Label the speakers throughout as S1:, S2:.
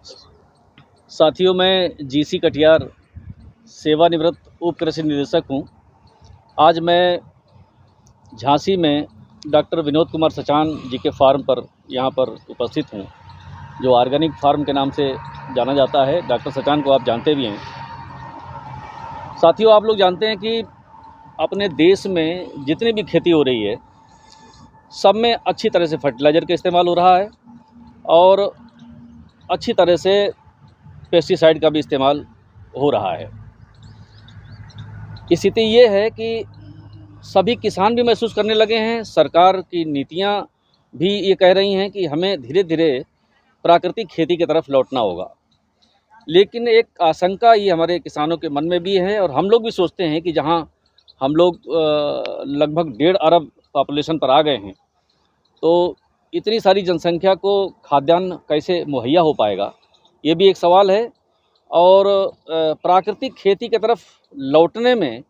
S1: साथियों, मैं जीसी कटियार सेवानिवृत्त उप कृषि निदेशक हूँ। आज मैं झांसी में डॉक्टर विनोद कुमार सचान जी के फार्म पर यहाँ पर उपस्थित हूँ, जो ऑर्गेनिक फार्म के नाम से जाना जाता है। डॉक्टर सचान को आप जानते भी हैं। साथियों, आप लोग जानते हैं कि अपने देश में जितनी भी खेती हो रही है, सब में अच्छी तरह से फर्टिलाइज़र का इस्तेमाल हो रहा है और अच्छी तरह से पेस्टिसाइड का भी इस्तेमाल हो रहा है। स्थिति ये है कि सभी किसान भी महसूस करने लगे हैं, सरकार की नीतियां भी ये कह रही हैं कि हमें धीरे धीरे प्राकृतिक खेती की तरफ लौटना होगा। लेकिन एक आशंका ये हमारे किसानों के मन में भी है और हम लोग भी सोचते हैं कि जहां हम लोग लगभग 1.5 अरब पॉपुलेशन पर आ गए हैं, तो इतनी सारी जनसंख्या को खाद्यान्न कैसे मुहैया हो पाएगा, ये भी एक सवाल है। और प्राकृतिक खेती की तरफ लौटने में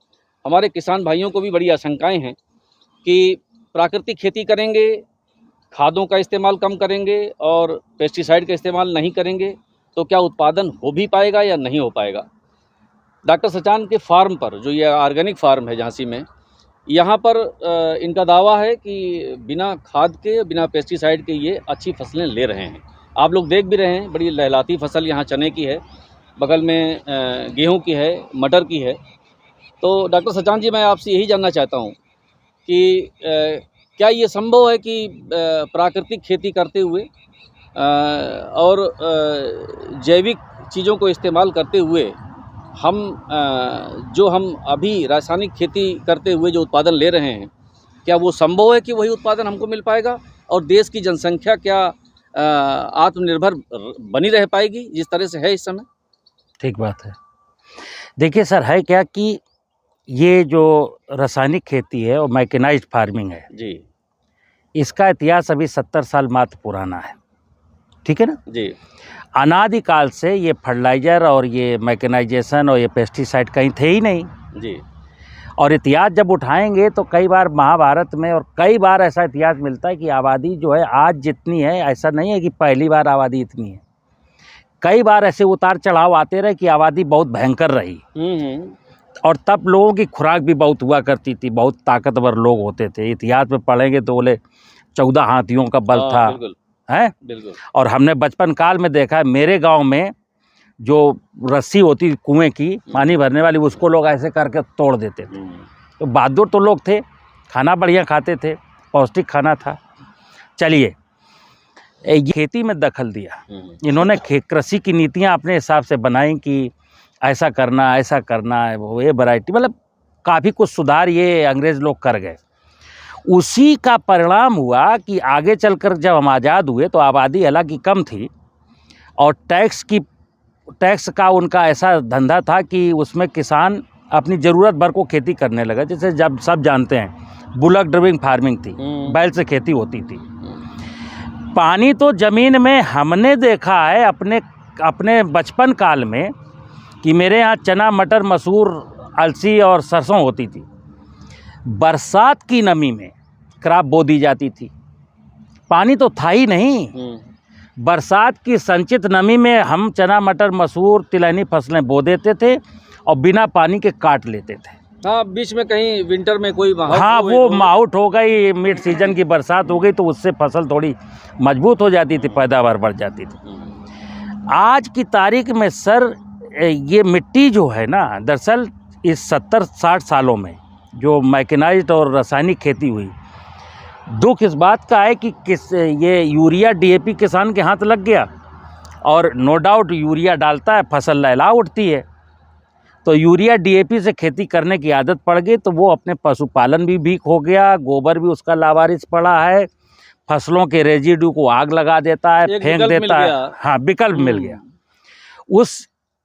S1: हमारे किसान भाइयों को भी बड़ी आशंकाएं हैं कि प्राकृतिक खेती करेंगे, खादों का इस्तेमाल कम करेंगे और पेस्टिसाइड का इस्तेमाल नहीं करेंगे तो क्या उत्पादन हो भी पाएगा या नहीं हो पाएगा। डॉक्टर सचान के फार्म पर, जो ये ऑर्गेनिक फार्म है झांसी में, यहाँ पर इनका दावा है कि बिना खाद के, बिना पेस्टिसाइड के ये अच्छी फसलें ले रहे हैं। आप लोग देख भी रहे हैं, बड़ी लहलाती फसल यहाँ चने की है, बगल में गेहूं की है, मटर की है। तो डॉक्टर सचान जी, मैं आपसे यही जानना चाहता हूं कि क्या ये संभव है कि प्राकृतिक खेती करते हुए और जैविक चीज़ों को इस्तेमाल करते हुए हम जो हम अभी रासायनिक खेती करते हुए जो उत्पादन ले रहे हैं, क्या वो संभव है कि वही उत्पादन हमको मिल पाएगा और देश की जनसंख्या क्या आत्मनिर्भर बनी रह पाएगी जिस तरह से है इस समय?
S2: ठीक बात है। देखिए सर, है क्या कि ये जो रासायनिक खेती है और मैकेनाइज्ड फार्मिंग है
S1: जी,
S2: इसका इतिहास अभी 70 साल मात्र पुराना है। ठीक है ना
S1: जी।
S2: अनादिकाल से ये फर्टिलाइजर और ये मैकेनाइजेशन और ये पेस्टिसाइड कहीं थे ही नहीं
S1: जी।
S2: और इतिहास जब उठाएंगे तो कई बार महाभारत में और कई बार ऐसा इतिहास मिलता है कि आबादी जो है आज जितनी है, ऐसा नहीं है कि पहली बार आबादी इतनी है। कई बार ऐसे उतार चढ़ाव आते रहे कि आबादी बहुत भयंकर रही और तब लोगों की खुराक भी बहुत हुआ करती थी, बहुत ताकतवर लोग होते थे। इतिहास में पढ़ेंगे तो बोले 14 हाथियों का बल था,
S1: बिल्कुल,
S2: है
S1: बिल्कुल।
S2: और हमने बचपन काल में देखा है, मेरे गांव में जो रस्सी होती कुएं की पानी भरने वाली, उसको लोग ऐसे करके तोड़ देते थे। तो बहादुर तो लोग थे, खाना बढ़िया खाते थे, पौष्टिक खाना था। चलिए, ये खेती में दखल दिया इन्होंने, कृषि की नीतियां अपने हिसाब से बनाई कि ऐसा करना है, वो ये वैरायटी, मतलब काफ़ी कुछ सुधार ये अंग्रेज़ लोग कर गए। उसी का परिणाम हुआ कि आगे चलकर जब हम आज़ाद हुए तो आबादी हालांकि कम थी और टैक्स का उनका ऐसा धंधा था कि उसमें किसान अपनी ज़रूरत भर को खेती करने लगा। जैसे जब सब जानते हैं बुलक ड्रिविंग फार्मिंग थी, बैल से खेती होती थी। पानी तो ज़मीन में हमने देखा है अपने बचपन काल में कि मेरे यहाँ चना, मटर, मसूर, अलसी और सरसों होती थी। बरसात की नमी में क्रॉप बो दी जाती थी, पानी तो था ही नहीं। बरसात की संचित नमी में हम चना, मटर, मसूर, तिलहनी फसलें बो देते थे और बिना पानी के काट लेते थे।
S1: हाँ, बीच में कहीं विंटर में कोई
S2: वो माउट हो गई, मिड सीजन की बरसात हो गई तो उससे फसल थोड़ी मजबूत हो जाती थी, पैदावार बढ़ जाती थी। आज की तारीख में सर, ये मिट्टी जो है ना, दरअसल इस 70-60 सालों में जो मैकेनाइज्ड और रासायनिक खेती हुई, दुख इस बात का है कि ये यूरिया डीएपी किसान के हाथ लग गया और नो डाउट यूरिया डालता है, फसल लहला उठती है। तो यूरिया डीएपी से खेती करने की आदत पड़ गई तो वो अपने पशुपालन भी वीक हो गया, गोबर भी उसका लावारिस पड़ा है, फसलों के रेजिड्यू को आग लगा देता है, फेंक देता है। हाँ, विकल्प मिल गया।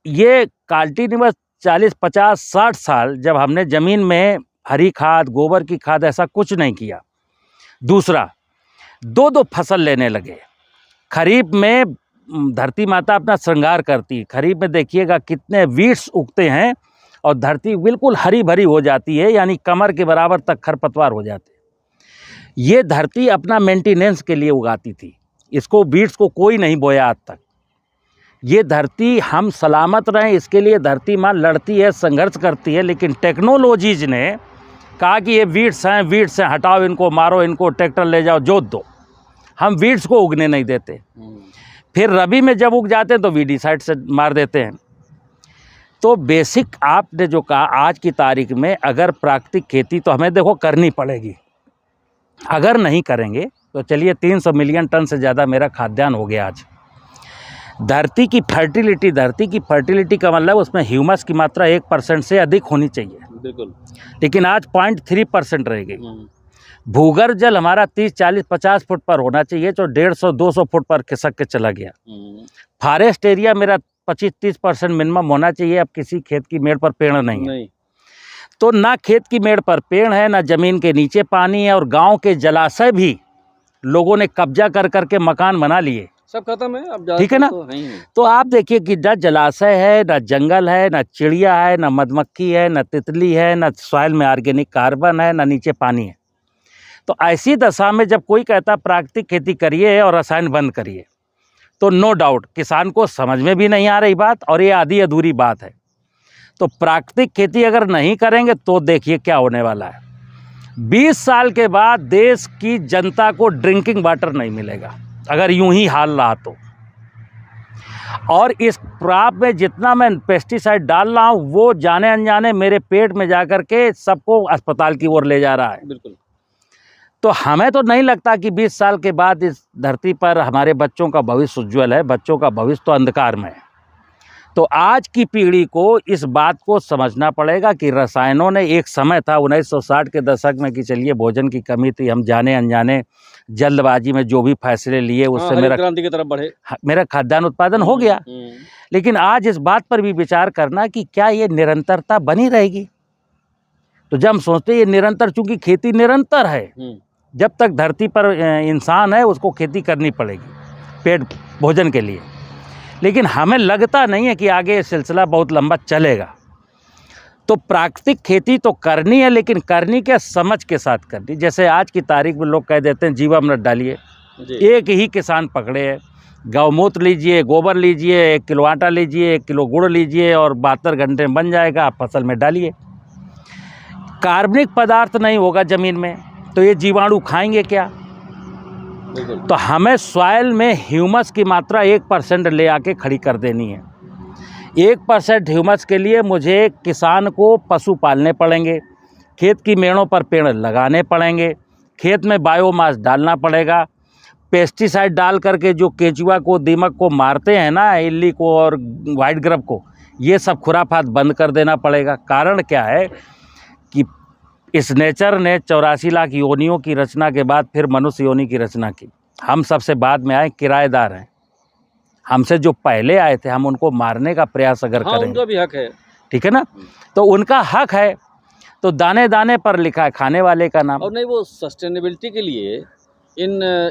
S2: ये कंटिन्यूअस 40, 50, 60 साल जब हमने ज़मीन में हरी खाद, गोबर की खाद, ऐसा कुछ नहीं किया। दूसरा, 2-2 फसल लेने लगे। खरीफ में धरती माता अपना श्रृंगार करती, खरीफ में देखिएगा कितने वीड्स उगते हैं और धरती बिल्कुल हरी भरी हो जाती है, यानी कमर के बराबर तक खरपतवार हो जाते हैं। ये धरती अपना मेंटेनेंस के लिए उगाती थी, इसको वीड्स को कोई नहीं बोया आज तक। ये धरती हम सलामत रहें इसके लिए धरती माँ लड़ती है, संघर्ष करती है, लेकिन टेक्नोलॉजीज ने कहा कि ये वीड्स हैं, हटाओ इनको, मारो इनको, ट्रैक्टर ले जाओ, जोत दो। हम वीड्स को उगने नहीं देते। फिर रबी में जब उग जाते हैं तो वीडीसाइड से मार देते हैं। तो बेसिक आपने जो कहा, आज की तारीख में अगर प्राकृतिक खेती तो हमें देखो करनी पड़ेगी। अगर नहीं करेंगे तो चलिए 300 मिलियन टन से ज़्यादा मेरा खाद्यान्न हो गया आज। धरती की फर्टिलिटी का मतलब उसमें ह्यूमस की मात्रा 1% से अधिक होनी चाहिए,
S1: बिल्कुल,
S2: लेकिन आज 0.3% रह गई। भूगर्भ जल हमारा 30, 40, 50 फुट पर होना चाहिए, जो 150, 200 फुट पर खिसक के चला गया। फॉरेस्ट एरिया मेरा 25-30% मिनिमम होना चाहिए। अब किसी खेत की मेड़ पर पेड़ नहीं है, तो ना खेत की मेड़ पर पेड़ है, ना जमीन के नीचे पानी है, और गांव के जलाशय भी लोगों ने कब्जा कर करके मकान बना लिए,
S1: सब खत्म है अब।
S2: ठीक है ना? तो आप देखिए कि ना जलाशय है, ना जंगल है, ना चिड़िया है, ना मधुमक्खी है, ना तितली है, ना सॉइल में ऑर्गेनिक कार्बन है, ना नीचे पानी है। तो ऐसी दशा में जब कोई कहता प्राकृतिक खेती करिए और रसायन बंद करिए, तो नो डाउट किसान को समझ में भी नहीं आ रही बात, और ये आधी अधूरी बात है। तो प्राकृतिक खेती अगर नहीं करेंगे तो देखिए क्या होने वाला है। 20 साल के बाद देश की जनता को ड्रिंकिंग वाटर नहीं मिलेगा अगर यूं ही हाल रहा तो। और इस क्रॉप में जितना मैं पेस्टिसाइड डाल रहा हूं वो जाने अनजाने मेरे पेट में जाकर के सबको अस्पताल की ओर ले जा रहा है।
S1: बिल्कुल।
S2: तो हमें तो नहीं लगता कि 20 साल के बाद इस धरती पर हमारे बच्चों का भविष्य उज्ज्वल है। बच्चों का भविष्य तो अंधकार में है। तो आज की पीढ़ी को इस बात को समझना पड़ेगा कि रसायनों ने, एक समय था 1960 के दशक में कि चलिए भोजन की कमी थी, हम जाने अनजाने जल्दबाजी में जो भी फैसले लिए उससे मेरा
S1: क्रांति की तरफ बढ़े,
S2: मेरा खाद्यान्न उत्पादन हो गया। लेकिन आज इस बात पर भी विचार करना कि क्या ये निरंतरता बनी रहेगी। तो जब हम सोचते हैं ये निरंतर, चूंकि खेती निरंतर है, जब तक धरती पर इंसान है उसको खेती करनी पड़ेगी पेट भोजन के लिए। लेकिन हमें लगता नहीं है कि आगे ये सिलसिला बहुत लंबा चलेगा। तो प्राकृतिक खेती तो करनी है, लेकिन करनी क्या, समझ के साथ करनी। जैसे आज की तारीख में लोग कह देते हैं जीवामृत डालिए, एक ही किसान पकड़े है, गौमूत्र लीजिए, गोबर लीजिए, 1 किलो आटा लीजिए, 1 किलो गुड़ लीजिए और 72 घंटे में बन जाएगा, आप फसल में डालिए। कार्बनिक पदार्थ नहीं होगा ज़मीन में तो ये जीवाणु खाएंगे क्या। तो हमें सॉइल में ह्यूमस की मात्रा 1% ले आके खड़ी कर देनी है। 1% ह्यूमस के लिए मुझे किसान को पशु पालने पड़ेंगे, खेत की मेड़ों पर पेड़ लगाने पड़ेंगे, खेत में बायोमास डालना पड़ेगा। पेस्टिसाइड डाल करके जो केंचुआ को, दीमक को मारते हैं ना, इल्ली को और वाइट ग्रब को, ये सब खुराफात बंद कर देना पड़ेगा। कारण क्या है कि इस नेचर ने 84 लाख योनियों की रचना के बाद फिर मनुष्य योनि की रचना की। हम सबसे बाद में आए, किराएदार हैं। हमसे जो पहले आए थे हम उनको मारने का प्रयास अगर करें, उनका भी हक है, ठीक है ना। तो उनका हक है, तो दाने दाने पर लिखा है खाने वाले का नाम।
S1: और नहीं, वो सस्टेनेबिलिटी के लिए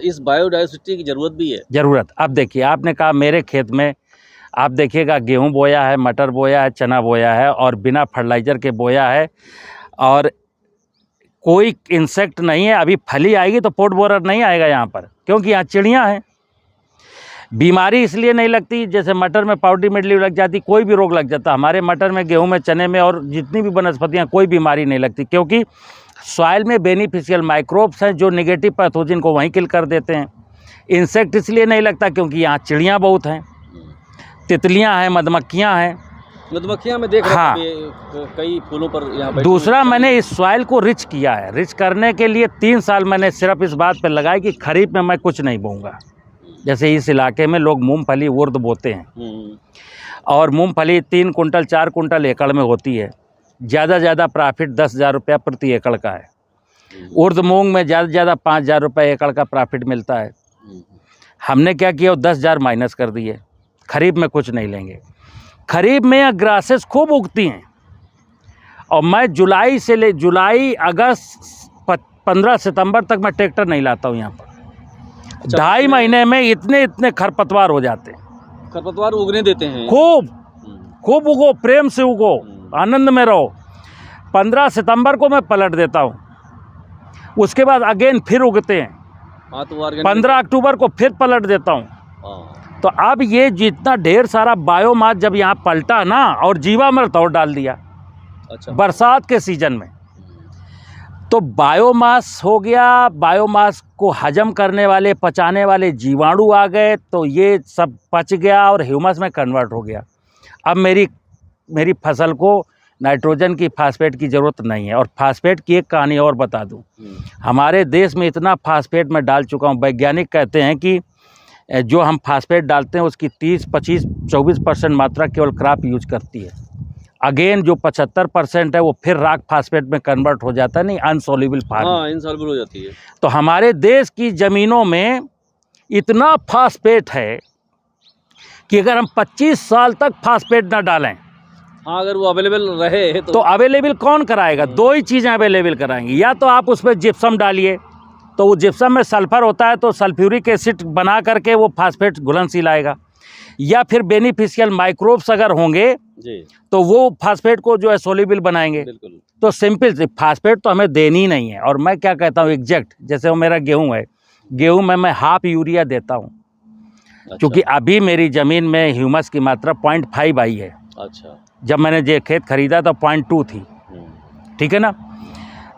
S1: इस बायोडाइवर्सिटी की ज़रूरत भी है।
S2: ज़रूरत। अब देखिए, आपने कहा मेरे खेत में आप देखिएगा गेहूँ बोया है, मटर बोया है, चना बोया है और बिना फर्टिलाइज़र के बोया है, और कोई इंसेक्ट नहीं है। अभी फली आएगी तो पोट बोरर नहीं आएगा यहाँ पर, क्योंकि यहाँ चिड़ियाँ हैं। बीमारी इसलिए नहीं लगती, जैसे मटर में पाउडरी मिडली लग जाती, कोई भी रोग लग जाता, हमारे मटर में, गेहूं में, चने में और जितनी भी वनस्पतियाँ, कोई बीमारी नहीं लगती, क्योंकि सॉइल में बेनिफिशियल माइक्रोब्स हैं जो नेगेटिव पैथोजन को वहीं किल कर देते हैं। इंसेक्ट इसलिए नहीं लगता क्योंकि यहाँ चिड़ियाँ बहुत हैं, तितलियाँ हैं, मधुमक्खियाँ हैं।
S1: मधुमक्खियाँ में देख रहा हूं कई फूलों पर यहाँ।
S2: दूसरा, मैंने इस सॉइल को रिच किया है। रिच करने के लिए 3 साल मैंने सिर्फ इस बात पर लगाई कि खरीफ में मैं कुछ नहीं बोऊंगा। जैसे इस इलाके में लोग मूंगफली, उर्द बोते हैं, और मूंगफली 3 कुंटल 4 कुंटल एकड़ में होती है। ज़्यादा ज़्यादा प्रॉफिट 10,000 रुपया प्रति एकड़ का है। उर्द मूंग में ज़्यादा से ज़्यादा 5,000 रुपये एकड़ का प्रॉफिट मिलता है। हमने क्या किया, 10,000 माइनस कर दिए। खरीफ में कुछ नहीं लेंगे। खरीफ में ग्रासेस खूब उगती हैं, और मैं जुलाई अगस्त 15 सितंबर तक मैं ट्रैक्टर नहीं लाता हूँ यहाँ पर। 2.5 महीने में इतने खरपतवार हो जाते हैं।
S1: खरपतवार उगने देते हैं,
S2: खूब उगो, प्रेम से उगो, आनंद में रहो। 15 सितंबर को मैं पलट देता हूँ, उसके बाद अगेन फिर उगते हैं। 15 अक्टूबर को फिर पलट देता हूँ। तो अब ये जितना ढेर सारा बायोमास जब यहाँ पलटा ना, और जीवामृत और डाल दिया
S1: अच्छा,
S2: बरसात के सीजन में, तो बायोमास हो गया। बायोमास को हजम करने वाले, पचाने वाले जीवाणु आ गए, तो ये सब पच गया और ह्यूमस में कन्वर्ट हो गया। अब मेरी फसल को नाइट्रोजन की, फास्फेट की ज़रूरत नहीं है। और फास्फेट की एक कहानी और बता दूं, हमारे देश में इतना फास्फेट मैं डाल चुका हूं, वैज्ञानिक कहते हैं कि जो हम फास्फेट डालते हैं उसकी 30, 25, 24% मात्रा केवल क्रॉप यूज करती है। अगेन जो 75% है वो फिर रॉक फास्फेट में कन्वर्ट हो जाता है, नहीं अनसॉल्युबल फॉर्म,
S1: हाँ इनसॉल्युबल हो जाती है।
S2: तो हमारे देश की ज़मीनों में इतना फास्फेट है कि अगर हम 25 साल तक फास्फेट ना डालें,
S1: हाँ अगर वो अवेलेबल रहे
S2: तो अवेलेबल कौन कराएगा? दो ही चीज़ें अवेलेबल कराएंगे, या तो आप उस पर जिप्सम डालिए, तो वो जिप्सम में सल्फर होता है, तो सल्फ्यूरिक एसिड बना करके वो फास्फेट घुलनशील आएगा, या फिर बेनिफिशियल माइक्रोब्स अगर होंगे
S1: जी,
S2: तो वो फास्फेट को जो है सोल्यूबल बनाएंगे।
S1: बिल्कुल।
S2: तो सिंपल फास्फेट तो हमें देनी ही नहीं है। और मैं क्या कहता हूँ एग्जैक्ट, जैसे वो मेरा गेहूँ है, गेहूँ में मैं हाफ यूरिया देता हूँ,
S1: अच्छा,
S2: क्योंकि अभी मेरी ज़मीन में ह्यूमस की मात्रा 0.5 आई है।
S1: अच्छा,
S2: जब मैंने ये खेत खरीदा तो 0.2 थी, ठीक है ना।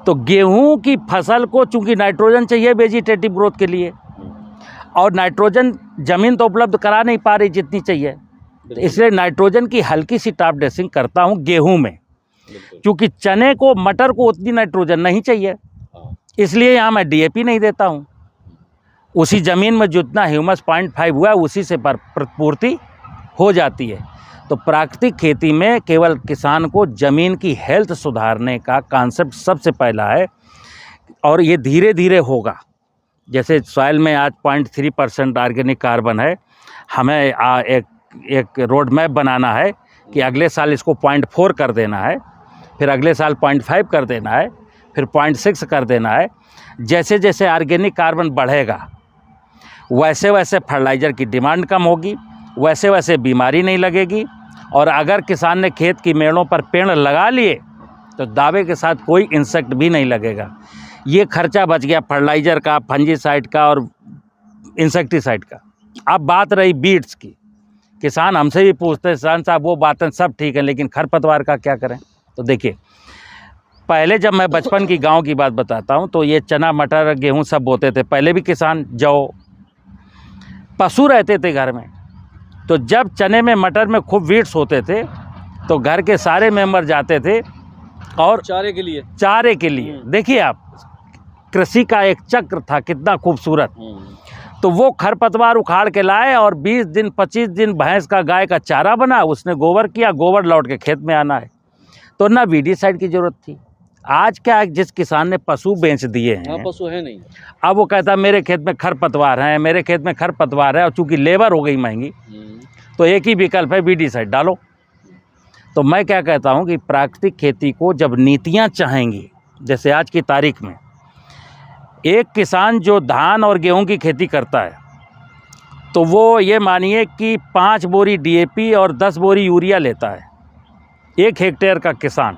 S2: तो गेहूं की फसल को चूंकि नाइट्रोजन चाहिए वेजिटेटिव ग्रोथ के लिए, और नाइट्रोजन ज़मीन तो उपलब्ध करा नहीं पा रही जितनी चाहिए, तो इसलिए नाइट्रोजन की हल्की सी टॉप ड्रेसिंग करता हूं गेहूं में, क्योंकि चने को, मटर को उतनी नाइट्रोजन नहीं चाहिए, इसलिए यहाँ मैं डीएपी नहीं देता हूँ। उसी ज़मीन में जितना ह्यूमस 0.5 हुआ है उसी से प्रतिपूर्ति हो जाती है। तो प्राकृतिक खेती में केवल किसान को ज़मीन की हेल्थ सुधारने का कॉन्सेप्ट सबसे पहला है, और ये धीरे धीरे होगा। जैसे सॉइल में आज 0.3% ऑर्गेनिक कार्बन है, हमें एक रोड मैप बनाना है कि अगले साल इसको 0.4 कर देना है, फिर अगले साल 0.5 कर देना है, फिर 0.6 कर देना है। जैसे जैसे ऑर्गेनिक कार्बन बढ़ेगा वैसे वैसे फर्टिलाइज़र की डिमांड कम होगी, वैसे वैसे बीमारी नहीं लगेगी, और अगर किसान ने खेत की मेड़ों पर पेड़ लगा लिए तो दावे के साथ कोई इंसेक्ट भी नहीं लगेगा। ये खर्चा बच गया फर्टिलाइज़र का, फंजीसाइड का और इंसेक्टिसाइड का। अब बात रही बीड्स की, किसान हमसे भी पूछते हैं किसान साहब वो बातें सब ठीक है लेकिन खरपतवार का क्या करें? तो देखिए, पहले जब मैं बचपन की गांव की बात बताता हूं, तो ये चना, मटर, गेहूं सब बोते थे। पहले भी किसान, जौ, पशु रहते थे घर में, तो जब चने में, मटर में खूब वीड्स होते थे तो घर के सारे मेंबर जाते थे और
S1: चारे के लिए।
S2: देखिए आप, कृषि का एक चक्र था कितना खूबसूरत। तो वो खरपतवार उखाड़ के लाए और 20 दिन 25 दिन भैंस का, गाय का चारा बना, उसने गोबर किया, गोबर लौट के खेत में आना है, तो ना वीडीसाइड की जरूरत थी। आज क्या है, जिस किसान ने पशु बेच दिए हैं,
S1: पशु है नहीं,
S2: अब वो कहता है मेरे खेत में खरपतवार है, मेरे खेत में खरपतवार है, और चूंकि लेबर हो गई महंगी तो एक ही विकल्प है, वीडीसाइड डालो। तो मैं क्या कहता हूँ कि प्राकृतिक खेती को जब नीतियाँ चाहेंगी, जैसे आज की तारीख में एक किसान जो धान और गेहूं की खेती करता है, तो वो ये मानिए कि 5 बोरी डीएपी और 10 बोरी यूरिया लेता है 1 हेक्टेयर का किसान।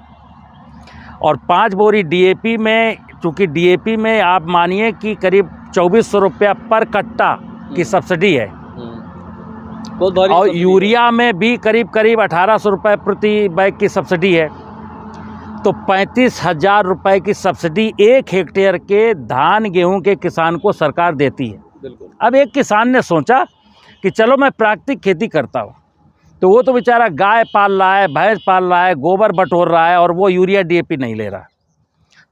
S2: और 5 बोरी डीएपी में, चूँकि डीएपी में आप मानिए कि करीब 2400 रुपया पर कट्टा की सब्सिडी है,
S1: बहुत भारी,
S2: और यूरिया में भी करीब 1800 रुपये प्रति बैग की सब्सिडी है। तो 35,000 रुपये की सब्सिडी 1 हेक्टेयर के धान गेहूं के किसान को सरकार देती है।
S1: बिल्कुल।
S2: अब एक किसान ने सोचा कि चलो मैं प्राकृतिक खेती करता हूँ, तो वो तो बेचारा गाय पाल रहा है, भैंस पाल रहा है, गोबर बटोर रहा है, और वो यूरिया डीएपी नहीं ले रहा,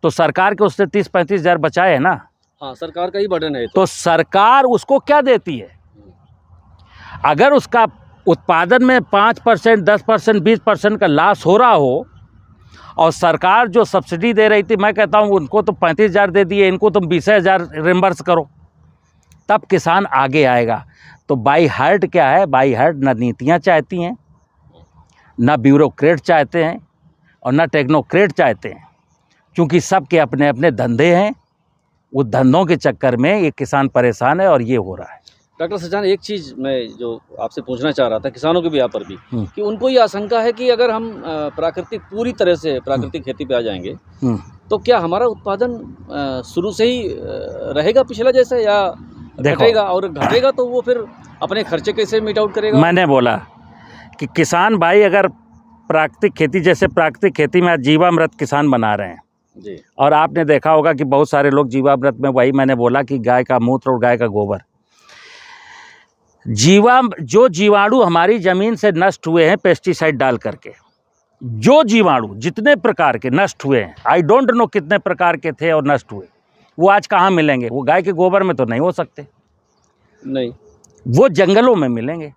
S2: तो सरकार के उससे 30-35 हज़ार बचाए है ना।
S1: हाँ, सरकार का ही बर्डन है।
S2: तो सरकार उसको क्या देती है? अगर उसका उत्पादन में 5%, 10%, 20% का लॉस हो रहा हो, और सरकार जो सब्सिडी दे रही थी, मैं कहता हूँ उनको तो 35,000 दे दिए, इनको तुम 20,000 रिम्बर्स करो, तब किसान आगे आएगा। तो बाई हार्ट क्या है, बाई हार्ट न नीतियाँ चाहती हैं, न ब्यूरोक्रेट चाहते हैं, और न टेक्नोक्रेट चाहते हैं, क्योंकि सबके अपने अपने धंधे हैं। उस धंधों के चक्कर में ये किसान परेशान है और ये हो रहा है।
S1: डॉक्टर सचान, एक चीज़ मैं जो आपसे पूछना चाह रहा था, किसानों के भी यहाँ पर भी, कि उनको ये आशंका है कि अगर हम पूरी तरह से प्राकृतिक खेती पे आ जाएंगे तो क्या हमारा उत्पादन शुरू से ही रहेगा पिछला जैसा, या
S2: देखो,
S1: घटेगा, और घटेगा तो वो फिर अपने खर्चे कैसे मीट आउट करेगा?
S2: मैंने बोला कि किसान भाई अगर प्राकृतिक खेती, जैसे प्राकृतिक खेती में आज जीवामृत किसान बना रहे हैं
S1: जी।
S2: और आपने देखा होगा कि बहुत सारे लोग जीवामृत में, वही मैंने बोला कि गाय का मूत्र और गाय का गोबर, जो जीवाणु हमारी ज़मीन से नष्ट हुए हैं पेस्टिसाइड डाल करके, जो जीवाणु जितने प्रकार के नष्ट हुए हैं, आई डोंट नो कितने प्रकार के थे और नष्ट हुए, वो आज कहाँ मिलेंगे? वो गाय के गोबर में तो नहीं हो सकते,
S1: नहीं,
S2: वो जंगलों में मिलेंगे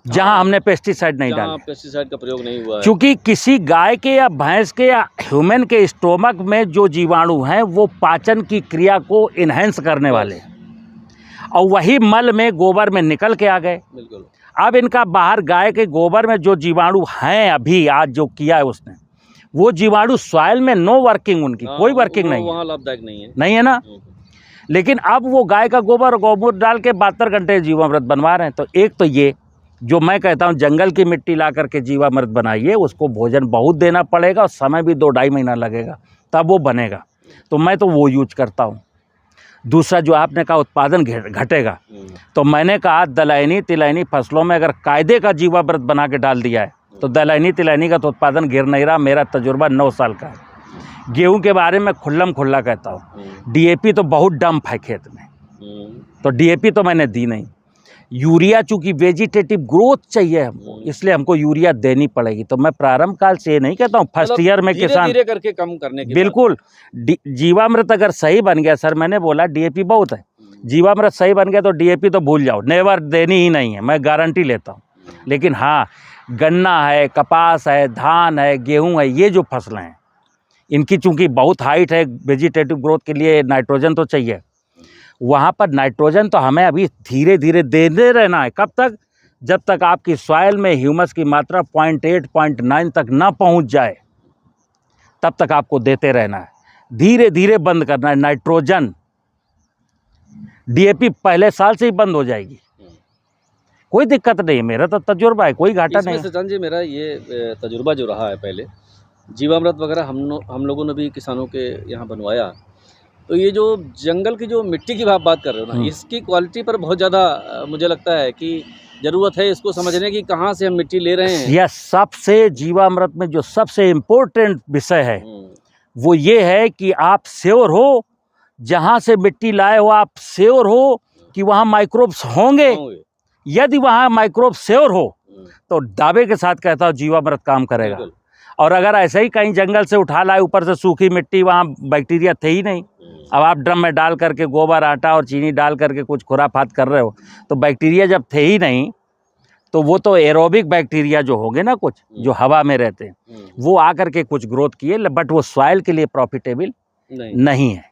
S2: जहां हमने पेस्टिसाइड नहीं डाले,
S1: पेस्टिसाइड का प्रयोग नहीं हुआ है।
S2: क्योंकि किसी गाय के या भैंस के या ह्यूमन के स्टोमक में जो जीवाणु हैं वो पाचन की क्रिया को इन्हेंस करने वाले हैं, और वही मल में गोबर में निकल के आ गए।
S1: बिल्कुल।
S2: अब इनका बाहर गाय के गोबर में जो जीवाणु हैं, अभी आज जो किया है उसने, वो जीवाणु सॉइल में नो वर्किंग, उनकी कोई वर्किंग नहीं है,
S1: वहाँ लाभदायक नहीं
S2: है ना। लेकिन अब वो गाय का गोबर और गोमूत्र डाल के 72 घंटे जीवामृत बनवा रहे हैं। तो एक तो ये जो मैं कहता हूँ, जंगल की मिट्टी ला करके जीवामृत बनाइए, उसको भोजन बहुत देना पड़ेगा और समय भी 2-2.5 महीना लगेगा तब वो बनेगा, तो मैं तो वो यूज करता हूँ। दूसरा जो आपने कहा उत्पादन घटेगा, तो मैंने कहा दलहनी तिलहनी फसलों में अगर कायदे का जीवामृत बना के डाल दिया है तो दलहनी तिलहनी का तो उत्पादन गिर नहीं रहा। मेरा तजुर्बा 9 साल का है। गेहूं के बारे में खुल्लम खुल्ला कहता हूँ, डीएपी तो बहुत डंप है खेत में, तो डीएपी तो मैंने दी नहीं। यूरिया चूंकि वेजिटेटिव ग्रोथ चाहिए हमको, इसलिए हमको यूरिया देनी पड़ेगी। तो मैं प्रारंभ काल से ये नहीं कहता हूँ फर्स्ट ईयर में किसान
S1: धीरे करके कम करने के
S2: बिल्कुल। जीवामृत अगर सही बन गया, सर मैंने बोला डीएपी बहुत है, जीवामृत सही बन गया तो डीएपी तो भूल जाओ, नेवर देनी ही नहीं है, मैं गारंटी लेता हूँ। लेकिन हाँ, गन्ना है, कपास है, धान है, गेहूँ है, ये जो फसलें हैं इनकी चूंकि बहुत हाइट है, वेजिटेटिव ग्रोथ के लिए नाइट्रोजन तो चाहिए, वहाँ पर नाइट्रोजन तो हमें अभी धीरे धीरे देते रहना है। कब तक? जब तक आपकी सॉइल में ह्यूमस की मात्रा 0.8 0.9 तक ना पहुँच जाए, तब तक आपको देते रहना है। धीरे धीरे बंद करना है नाइट्रोजन। डीएपी पहले साल से ही बंद हो जाएगी, कोई दिक्कत नहीं है, मेरा तो तजुर्बा है, कोई घाटा नहीं है।
S1: सचिन जी, मेरा ये तजुर्बा जो रहा है, पहले जीवामृत वगैरह हम लोगों ने भी किसानों के यहाँ बनवाया, तो ये जो जंगल की जो मिट्टी की आप बात कर रहे हो ना, इसकी क्वालिटी पर बहुत ज़्यादा मुझे लगता है कि ज़रूरत है इसको समझने की, कहाँ से हम मिट्टी ले रहे हैं।
S2: यह सबसे जीवामृत में जो सबसे इम्पोर्टेंट विषय है वो ये है कि आप श्योर हो, जहाँ से मिट्टी लाए हो आप श्योर हो कि वहाँ माइक्रोब्स होंगे। यदि वहाँ माइक्रोब श्योर हो तो दावे के साथ कहता हूँ जीवामृत काम करेगा। और अगर ऐसे ही कहीं जंगल से उठा लाए, ऊपर से सूखी मिट्टी, वहाँ बैक्टीरिया थे ही नहीं, अब आप ड्रम में डाल करके गोबर आटा और चीनी डाल करके कुछ खुराफात कर रहे हो, तो बैक्टीरिया जब थे ही नहीं तो वो तो एरोबिक बैक्टीरिया जो होंगे ना, कुछ जो हवा में रहते हैं, वो आकर के कुछ ग्रोथ किए, बट वो सॉइल के लिए प्रॉफिटेबल नहीं है।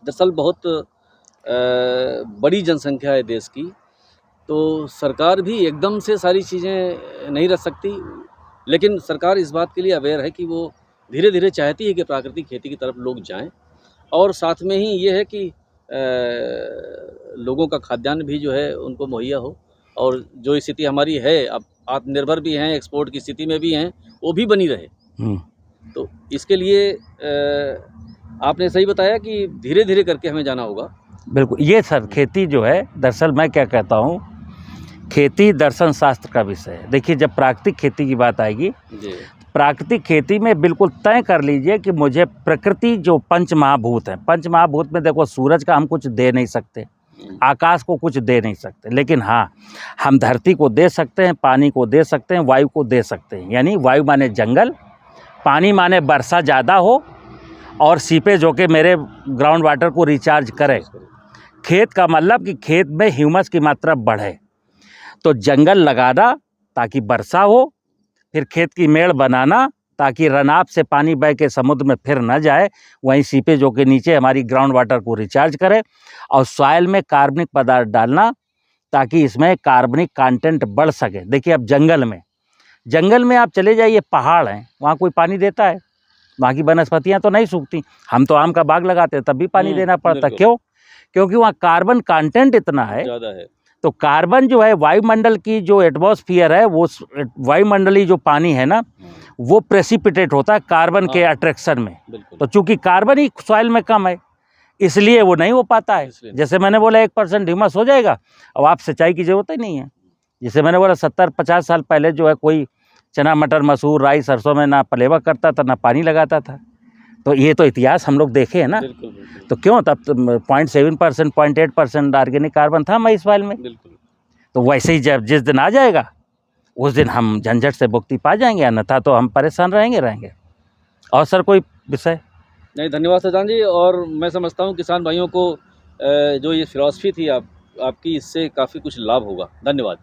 S1: दरअसल बहुत बड़ी जनसंख्या है देश की, तो सरकार भी एकदम से सारी चीज़ें नहीं रख सकती, लेकिन सरकार इस बात के लिए अवेयर है कि वो धीरे धीरे चाहती है कि प्राकृतिक खेती की तरफ लोग जाएं, और साथ में ही ये है कि लोगों का खाद्यान्न भी जो है उनको मुहैया हो, और जो स्थिति हमारी है अब आत्मनिर्भर भी हैं, एक्सपोर्ट की स्थिति में भी हैं, वो भी बनी रहे। तो इसके लिए आपने सही बताया कि धीरे धीरे करके हमें जाना होगा।
S2: बिल्कुल, ये सर खेती जो है, दरअसल मैं क्या कहता हूँ, खेती दर्शन शास्त्र का विषय है। देखिए, जब प्राकृतिक खेती की बात आएगी, प्राकृतिक खेती में बिल्कुल तय कर लीजिए कि मुझे प्रकृति जो पंचमहाभूत है, पंचमहाभूत में देखो सूरज का हम कुछ दे नहीं सकते, आकाश को कुछ दे नहीं सकते, लेकिन हाँ हम धरती को दे सकते हैं, पानी को दे सकते हैं, वायु को दे सकते हैं। यानी वायु माने जंगल, पानी माने वर्षा ज़्यादा हो और सीपेज होके मेरे ग्राउंड वाटर को रिचार्ज करे। खेत का मतलब कि खेत में ह्यूमस की मात्रा बढ़े, तो जंगल लगाना ताकि वर्षा हो, फिर खेत की मेड़ बनाना ताकि रनाब से पानी बह के समुद्र में फिर न जाए, वहीं सीपेजों के नीचे हमारी ग्राउंड वाटर को रिचार्ज करे, और सॉइल में कार्बनिक पदार्थ डालना ताकि इसमें कार्बनिक कंटेंट बढ़ सके। देखिए, अब जंगल में आप चले जाइए, पहाड़ हैं, वहाँ कोई पानी देता है? वहाँ की वनस्पतियाँ तो नहीं सूखती। हम तो आम का बाग लगाते हैं, तब भी पानी देना पड़ता। क्यों? क्योंकि वहाँ कार्बन कंटेंट इतना है, ज़्यादा है। तो कार्बन जो है वायुमंडल की जो एटमॉस्फेयर है, वो वायुमंडलीय जो पानी है ना, वो प्रेसिपिटेट होता है कार्बन के अट्रैक्शन में। तो चूंकि कार्बन ही सॉइल में कम है, इसलिए वो नहीं हो पाता है।
S1: इसलिए।
S2: जैसे मैंने बोला 1% ह्यूमस हो जाएगा, अब आप सिंचाई की ज़रूरत ही नहीं है। जैसे मैंने बोला 70-50 साल पहले जो है कोई चना मटर मसूर राई सरसों में ना पलेवा करता था ना पानी लगाता था, तो ये तो इतिहास हम लोग देखे हैं ना।
S1: बिल्कुल बिल्कुल
S2: तो क्यों तब 0.7% 0.8% ऑर्गेनिक कार्बन था मई सॉइल में।
S1: बिल्कुल।
S2: तो वैसे ही जब जिस दिन आ जाएगा उस दिन हम झंझट से मुक्ति पा जाएंगे, अन्यथा तो हम परेशान रहेंगे। और सर कोई विषय?
S1: नहीं, धन्यवाद सजान जी। और मैं समझता हूँ किसान भाइयों को जो ये फिलॉसफी थी आपकी, इससे काफ़ी कुछ लाभ होगा। धन्यवाद।